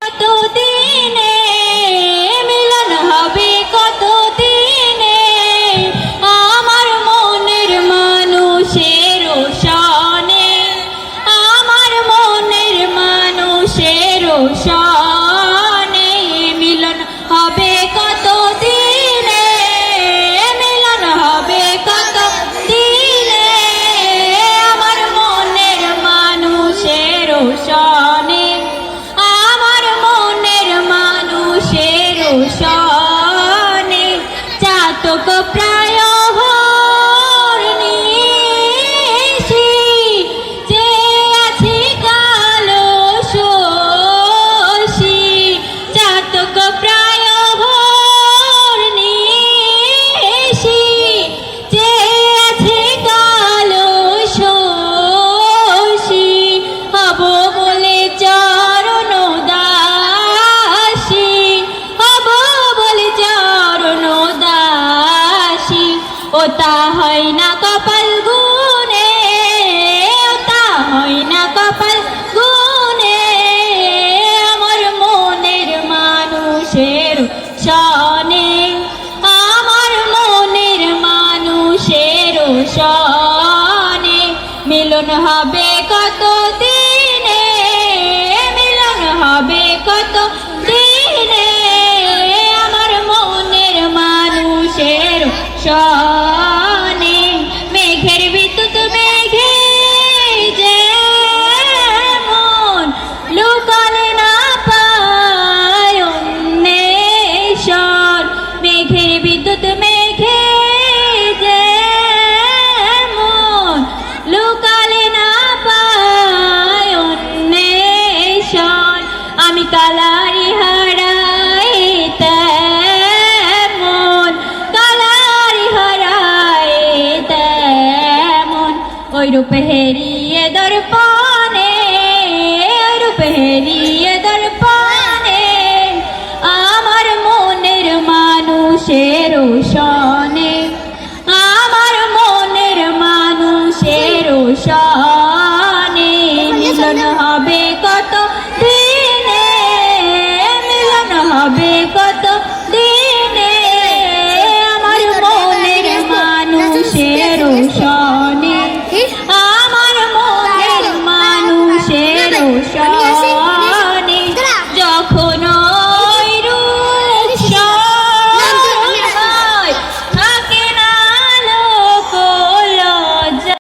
কতদিনে মিলন হবে, কতদিনে আমার মনের মানুষের সনে, আমার মনের মানুষের সনে মিলন হবে কতদিনে, মিলন হবে কতদিনে আমার মনের মানুষের সনে, আমার মনের মানুষের সনে চাতক প্রায় হরনিশি যে আছি কালো শশী, চাতক প্রায় হরনিশি যে আছি কালো শশী, হব বলে চরণ দাসী, হব বলে চরণ দাসী, ওটা হয় না কপাল গুনে, ওটা হয় না কপাল গুনে আমার মনের মানুষের সনে, আমার মনের মানুষের সনে মিলন হবে কতদিনে, মিলন হবে কতদিনে আমার মনের মানুষের সনে, মেঘের বিদ্যুৎ মেঘে যেমন লুকালে না পায় অন্বেষণ, মেঘের বিদ্যুৎ মেঘে যেমন লুকালে না পায় অন্বেষণ, আমি কালারি হারাই তেমন, কালারি হারাই তেমন ওই রূপে হেরি